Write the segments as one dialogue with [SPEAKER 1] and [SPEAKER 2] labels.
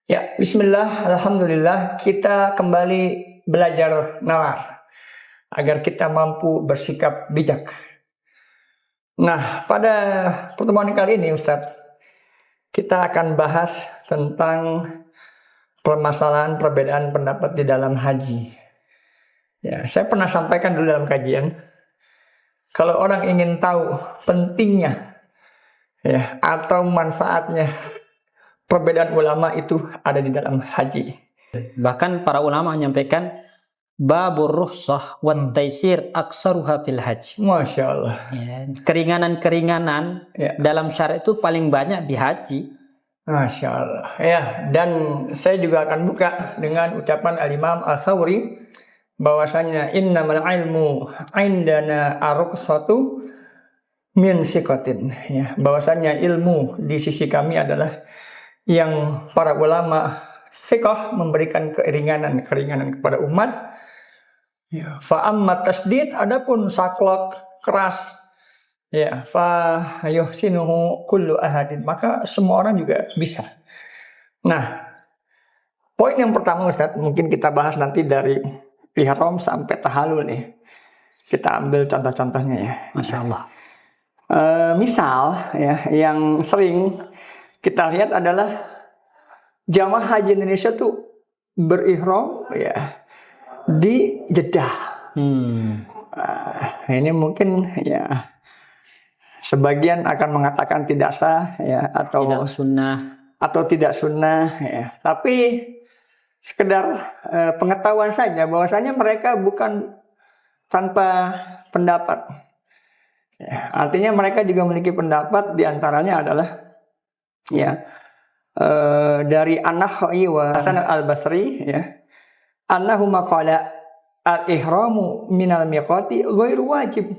[SPEAKER 1] Ya, bismillah, alhamdulillah kita kembali belajar nalar agar kita mampu bersikap bijak. Nah, pada pertemuan kali ini Ustadz, kita akan bahas tentang permasalahan perbedaan pendapat di dalam haji. Ya, saya pernah sampaikan dulu dalam kajian, kalau orang ingin tahu pentingnya ya atau manfaatnya perbedaan ulama itu ada di dalam haji.
[SPEAKER 2] Bahkan para ulama menyampaikan babur rukhsah wa taisir aksaruha fil hajj.
[SPEAKER 1] Masya Allah.
[SPEAKER 2] Ya, keringanan-keringanan dalam syariat itu paling banyak di haji.
[SPEAKER 1] Masya Allah. Ya, dan saya juga akan buka dengan ucapan Al-Imam As-Sawri bahwasanya innamal ilmu indana arqsatu min siqatin. Ya, bahwasanya ilmu di sisi kami adalah yang para ulama siqah memberikan keringanan kepada umat. Ya, fa amma tasdid adapun saklek keras ya fa yuhsinuhu kullu ahadin maka semua orang juga bisa. Nah, poin yang pertama Ustadz mungkin kita bahas nanti dari ihram sampai tahallul nih. Kita ambil contoh-contohnya ya.
[SPEAKER 2] Masya Allah.
[SPEAKER 1] Misal ya yang sering kita lihat adalah jamaah haji Indonesia tuh berihram ya di Jeddah. Ini mungkin ya sebagian akan mengatakan tidak sah ya atau tidak sunnah ya. Tapi sekedar pengetahuan saja bahwasanya mereka bukan tanpa pendapat. Ya, artinya mereka juga memiliki pendapat, diantaranya adalah ya dari An-Nakhai wa Hasan al-Basri ya annahu maqala al-ihramu minal miqati ghairu wajib.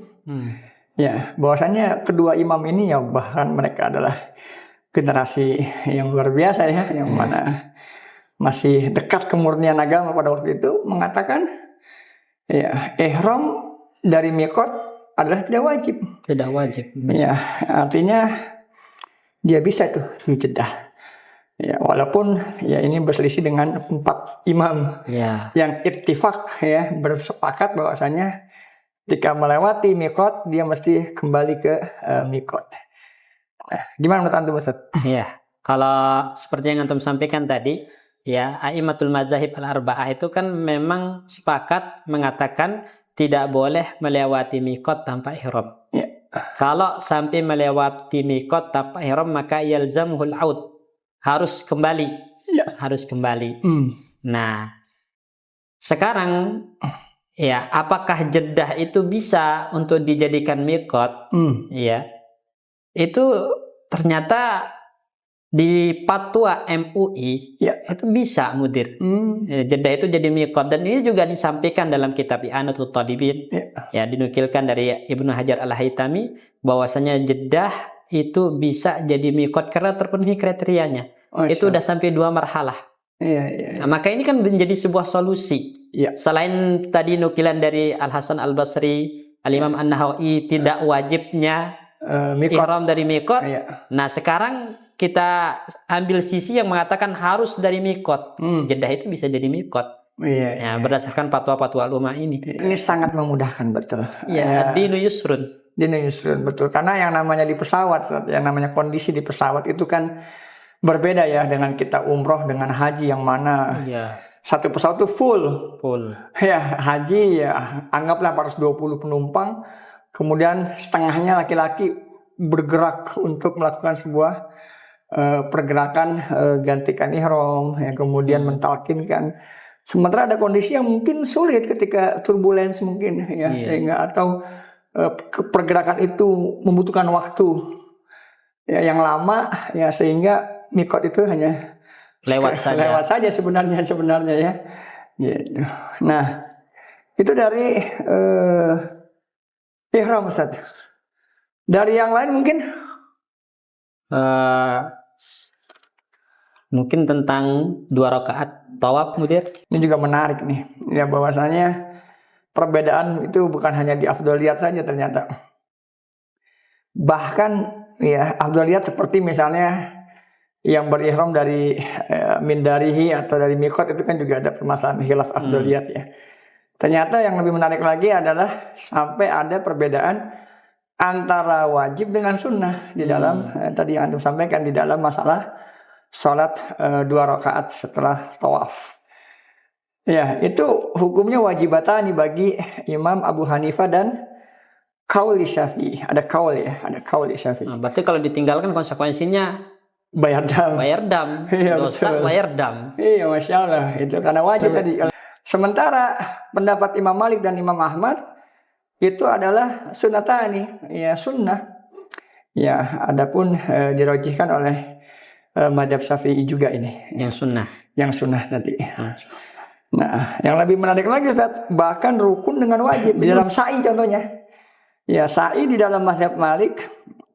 [SPEAKER 1] Ya, bahwasanya kedua imam ini ya bahkan mereka adalah generasi yang luar biasa ya, yang mana masih dekat kemurnian agama pada waktu itu mengatakan ya ihram dari miqat adalah tidak wajib.
[SPEAKER 2] Tidak wajib.
[SPEAKER 1] Ya, artinya dia bisa tuh di Jeddah. Ya, walaupun ya ini berselisih dengan 4 imam yang ittifaq ya bersepakat bahwasanya jika melewati miqat dia mesti kembali ke miqat. Gimana menurut antum Ustaz?
[SPEAKER 2] Ya, kalau seperti yang antum sampaikan tadi, ya a'immatul mazahib al-arba'ah itu kan memang sepakat mengatakan tidak boleh melewati miqat tanpa ihram.
[SPEAKER 1] Ya.
[SPEAKER 2] Kalau sampai melewati miqat tanpa ihram maka yalzamuhul aud. Harus kembali.
[SPEAKER 1] Ya.
[SPEAKER 2] Harus kembali. Nah, sekarang ya apakah Jeddah itu bisa untuk dijadikan miqat? Ya. Itu ternyata di fatwa MUI itu bisa mudir. Jeddah itu jadi miqat dan ini juga disampaikan dalam kitab I'anatul Talibin. Ya, dinukilkan dari Ibnu Hajar Al-Haytami bahwasanya Jeddah itu bisa jadi miqat karena terpenuhi kriterianya. Itu udah sampai 2 marhalah. Nah, maka ini kan menjadi sebuah solusi. Selain tadi nukilan dari Al-Hasan Al-Basri, Al-Imam An-Nahawi tidak wajibnya ihram dari miqat. Nah, sekarang kita ambil sisi yang mengatakan harus dari miqat. Jeddah itu bisa jadi miqat. Ya, berdasarkan fatwa-fatwa ulama ini.
[SPEAKER 1] Ini sangat memudahkan betul.
[SPEAKER 2] Ya, dinu yusrun.
[SPEAKER 1] Dinu yusrun betul. Karena yang namanya di pesawat, yang namanya kondisi di pesawat itu kan berbeda ya dengan kita umroh dengan haji yang mana satu pesawat itu full. Ya, haji ya anggaplah 420 penumpang, kemudian setengahnya laki-laki bergerak untuk melakukan sebuah pergerakan gantikan ihram, yang kemudian mentalkinkan. Sementara ada kondisi yang mungkin sulit ketika turbulence mungkin ya sehingga atau pergerakan itu membutuhkan waktu ya yang lama ya sehingga miqat itu hanya lewat saja sebenarnya ya. Gitu. Nah, itu dari ihram Ustaz. Dari yang lain
[SPEAKER 2] mungkin tentang 2 rakaat tawaf mudir.
[SPEAKER 1] Ini juga menarik nih. Ya bahwasanya perbedaan itu bukan hanya di afdholiyat saja ternyata. Bahkan ya afdholiyat seperti misalnya yang berihram dari mindarihi atau dari mikot itu kan juga ada permasalahan khilaf afdoliyat ya. Ternyata yang lebih menarik lagi adalah sampai ada perbedaan antara wajib dengan sunnah di dalam tadi yang antum sampaikan di dalam masalah sholat 2 rakaat setelah tawaf. Ya, itu hukumnya wajibatani bagi Imam Abu Hanifah dan kauli Syafi'i. Ada kaul ya, ada kauli Syafi'i.
[SPEAKER 2] Nah, berarti kalau ditinggalkan konsekuensinya
[SPEAKER 1] Bayar dam.
[SPEAKER 2] bayar dam,
[SPEAKER 1] Iya,
[SPEAKER 2] dosa
[SPEAKER 1] betul.
[SPEAKER 2] bayar dam.
[SPEAKER 1] Iya, Masya Allah. Itu karena wajib tadi. Sementara pendapat Imam Malik dan Imam Ahmad itu adalah sunnatani, ya sunnah. Ya, adapun dirojihkan oleh madhab Syafi'i juga ini.
[SPEAKER 2] Yang sunnah.
[SPEAKER 1] Yang sunnah tadi. Nah, yang lebih menarik lagi Ustaz, bahkan rukun dengan wajib di dalam sa'i contohnya. Ya, sa'i di dalam madhab Malik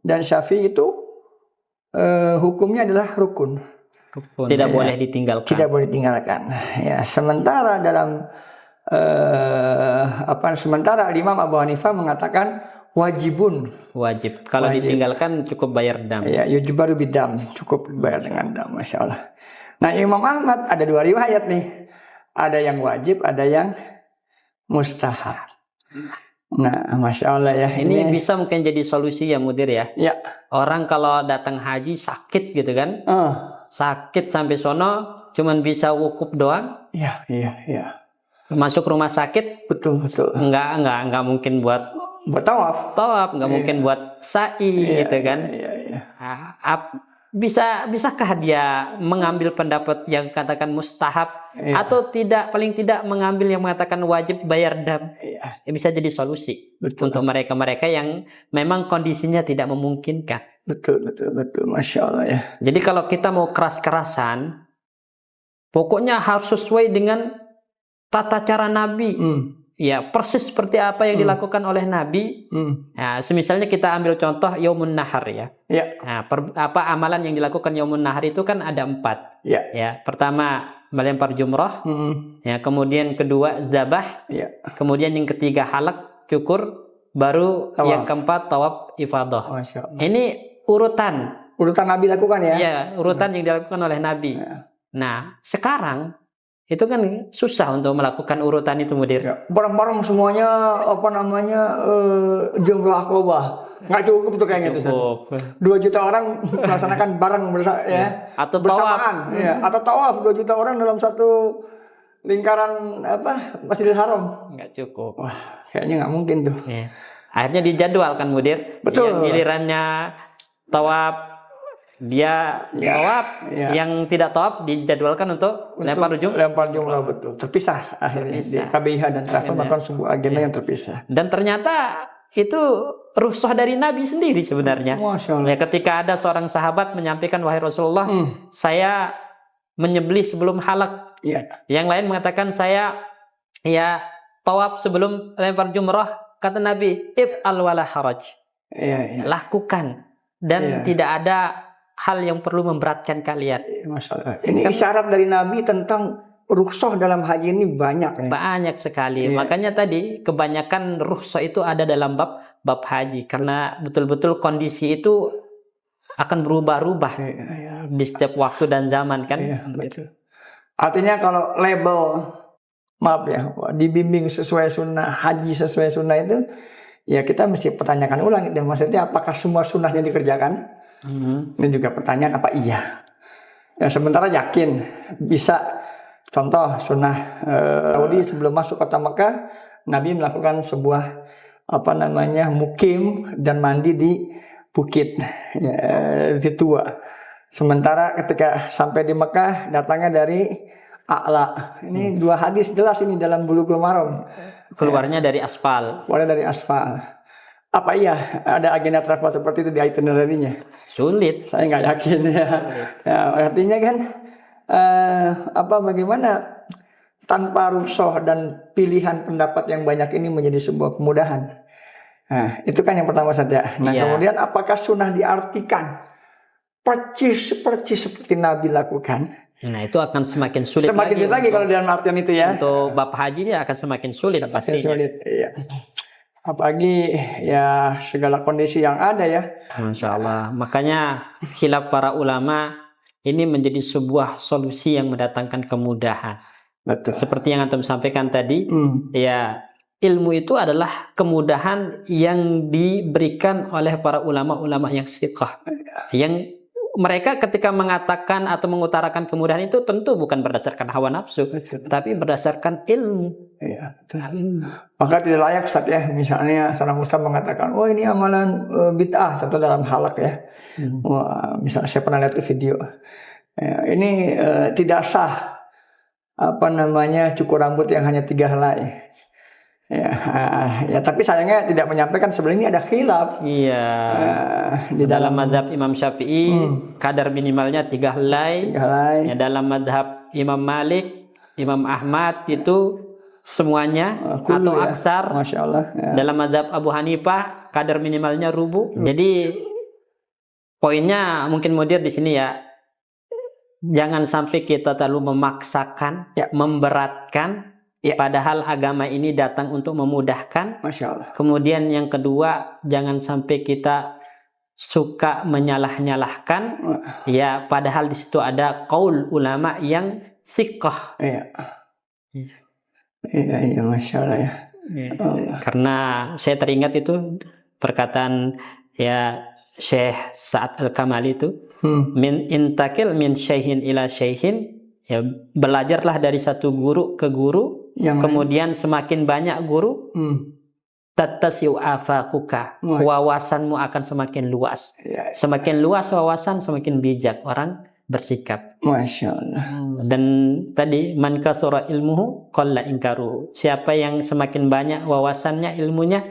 [SPEAKER 1] dan Syafi'i itu hukumnya adalah rukun.
[SPEAKER 2] Tidak boleh ditinggalkan.
[SPEAKER 1] Tidak boleh ditinggalkan. Ya, sementara dalam sementara Imam Abu Hanifah mengatakan wajibun.
[SPEAKER 2] Wajib. Kalau
[SPEAKER 1] Wajib.
[SPEAKER 2] ditinggalkan cukup bayar dam.
[SPEAKER 1] Ya, yujbaru bidam, cukup bayar dengan dam, Masya Allah. Nah, Imam Ahmad ada 2 riwayat nih. Ada yang wajib, ada yang mustahab. Nah, Masya Allah ya.
[SPEAKER 2] Ini bisa mungkin jadi solusi ya Mudir ya.
[SPEAKER 1] Ya.
[SPEAKER 2] Orang kalau datang haji sakit gitu kan. Sakit sampai sono cuman bisa wukuf doang.
[SPEAKER 1] Iya.
[SPEAKER 2] Masuk rumah sakit
[SPEAKER 1] Betul.
[SPEAKER 2] enggak mungkin buat
[SPEAKER 1] tawaf,
[SPEAKER 2] enggak mungkin buat sa'i gitu kan.
[SPEAKER 1] Iya.
[SPEAKER 2] Bisakah dia mengambil pendapat yang katakan mustahab atau paling tidak mengambil yang mengatakan wajib bayar dam?
[SPEAKER 1] Iya.
[SPEAKER 2] Bisa jadi solusi.
[SPEAKER 1] Betul.
[SPEAKER 2] Untuk mereka-mereka yang memang kondisinya tidak memungkinkan.
[SPEAKER 1] Betul, Masya Allah ya.
[SPEAKER 2] Jadi kalau kita mau keras-kerasan, pokoknya harus sesuai dengan tata cara Nabi. Ya, persis seperti apa yang dilakukan oleh Nabi. Ya, semisalnya kita ambil contoh Yaumun Nahar ya.
[SPEAKER 1] Ya.
[SPEAKER 2] Nah, amalan yang dilakukan Yaumun Nahar itu kan ada 4. Ya, pertama melempar jumrah. Ya, kemudian kedua zabah.
[SPEAKER 1] Ya.
[SPEAKER 2] Kemudian yang ketiga halak, cukur. Baru
[SPEAKER 1] Tawaf.
[SPEAKER 2] yang keempat tawaf ifadah.
[SPEAKER 1] Masya Allah.
[SPEAKER 2] Ini urutan
[SPEAKER 1] Nabi lakukan ya?
[SPEAKER 2] Ya, urutan yang dilakukan oleh Nabi.
[SPEAKER 1] Ya.
[SPEAKER 2] Nah, sekarang itu kan susah untuk melakukan urutan itu, Mudir.
[SPEAKER 1] Ya. Bareng-bareng semuanya jumlah Aqabah. Nggak cukup tuh kayaknya tuh. 2 juta orang melaksanakan bareng ya.
[SPEAKER 2] Atau
[SPEAKER 1] bersamaan. Ya. Atau tawaf 2 juta orang dalam satu lingkaran Masjidil Haram.
[SPEAKER 2] Nggak cukup.
[SPEAKER 1] Wah, kayaknya nggak mungkin tuh.
[SPEAKER 2] Ya. Akhirnya dijadwalkan, Mudir.
[SPEAKER 1] Betul.
[SPEAKER 2] Yang gilirannya tawaf dia tawaf, yang tidak tawaf dijadwalkan untuk lempar
[SPEAKER 1] jumrah, betul. Terpisah akhirnya. Di KBIH dan travel melakukan sebuah agenda yang terpisah.
[SPEAKER 2] Dan ternyata itu rukhsah dari Nabi sendiri sebenarnya.
[SPEAKER 1] Masya Allah.
[SPEAKER 2] Ya, ketika ada seorang sahabat menyampaikan, wahai Rasulullah, saya menyembelih sebelum halak. Yang lain mengatakan saya tawaf sebelum lempar jumrah. Kata Nabi, if'al wala haraj. Lakukan dan tidak ada hal yang perlu memberatkan kalian.
[SPEAKER 1] Masalah. Ini isyarat dari Nabi tentang rukhsah dalam haji ini banyak.
[SPEAKER 2] Banyak sekali. Makanya tadi kebanyakan rukhsah itu ada dalam bab haji karena betul-betul kondisi itu akan berubah-ubah di setiap waktu dan zaman kan.
[SPEAKER 1] Betul. Artinya kalau label dibimbing sesuai sunnah, haji sesuai sunnah itu ya kita mesti pertanyakan ulang itu. Maksudnya apakah semua sunnahnya dikerjakan? Ini juga pertanyaan apa iya. Ya, sementara yakin bisa. Contoh sunnah Saudi sebelum masuk kota Mekah, Nabi melakukan sebuah mukim dan mandi di bukit Zitua. Sementara ketika sampai di Mekah datangnya dari A'la. Ini 2 hadis jelas ini dalam Bulughul Maram.
[SPEAKER 2] Keluarnya dari aspal.
[SPEAKER 1] Apa iya ada agenda travel seperti itu di itinerary-nya?
[SPEAKER 2] Sulit.
[SPEAKER 1] Saya nggak yakin ya. Artinya kan bagaimana tanpa rukhsah dan pilihan pendapat yang banyak ini menjadi sebuah kemudahan. Nah, itu kan yang pertama saja. Nah, kemudian apakah sunnah diartikan percis seperti Nabi lakukan?
[SPEAKER 2] Nah, itu akan semakin sulit
[SPEAKER 1] lagi kalau dalam artian itu ya.
[SPEAKER 2] Untuk bab haji ini akan semakin sulit pastinya.
[SPEAKER 1] Iya. Apalagi ya segala kondisi yang ada ya.
[SPEAKER 2] Masya Allah. Makanya khilaf para ulama ini menjadi sebuah solusi yang mendatangkan kemudahan.
[SPEAKER 1] Betul.
[SPEAKER 2] Seperti yang antum sampaikan tadi, ya ilmu itu adalah kemudahan yang diberikan oleh para ulama-ulama yang siqah, yang mereka ketika mengatakan atau mengutarakan kemudahan itu tentu bukan berdasarkan hawa nafsu, tapi berdasarkan ilmu.
[SPEAKER 1] Iya, maka tidak layak Ustaz ya, misalnya seorang ustaz mengatakan, oh ini amalan bid'ah, contoh dalam halak ya. Wah, misalnya saya pernah lihat video, ya, ini tidak sah cukur rambut yang hanya 3 helai. Ya, tapi sayangnya tidak menyampaikan sebenarnya ini ada khilaf.
[SPEAKER 2] Iya. Di dalam mazhab Imam Syafi'i kadar minimalnya 3 helai. Ya, dalam mazhab Imam Malik, Imam Ahmad itu semuanya atau
[SPEAKER 1] ya.
[SPEAKER 2] aksar.
[SPEAKER 1] Masya Allah. Ya.
[SPEAKER 2] Dalam mazhab Abu Hanifah kadar minimalnya rubu. Jadi poinnya mungkin mudir di sini ya. Jangan sampai kita terlalu memaksakan, memberatkan. Padahal agama ini datang untuk memudahkan.
[SPEAKER 1] Masya Allah.
[SPEAKER 2] Kemudian yang kedua, jangan sampai kita suka menyalah-nyalahkan. Ya, padahal di situ ada qaul ulama yang thiqah.
[SPEAKER 1] Iya, Masya Allah ya.
[SPEAKER 2] Karena saya teringat itu perkataan ya Syekh Sa'ad Al-Kamali itu, min intakil min syaihin ila syaihin, ya belajarlah dari satu guru ke guru. Kemudian semakin banyak guru, tattasi'u afaquka, wawasanmu akan semakin luas. Semakin luas wawasan, semakin bijak orang bersikap.
[SPEAKER 1] Masya Allah.
[SPEAKER 2] Dan tadi man katsura ilmuhu qalla inkaruhu. Siapa yang semakin banyak wawasannya, ilmunya,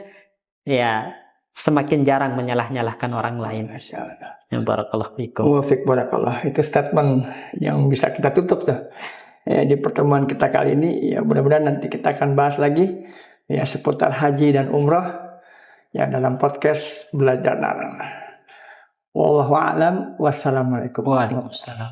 [SPEAKER 2] ya semakin jarang menyalah-nyalahkan orang lain.
[SPEAKER 1] Masya Allah.
[SPEAKER 2] Ya, barakallahu fikum.
[SPEAKER 1] Wa fiik barakallah. Itu statement yang bisa kita tutup tuh. Ya, di pertemuan kita kali ini, ya mudah-mudahan nanti kita akan bahas lagi ya seputar haji dan umroh ya dalam podcast Belajar Narang. Wallahu a'lam. Wassalamualaikum.
[SPEAKER 2] Waalaikumsalam.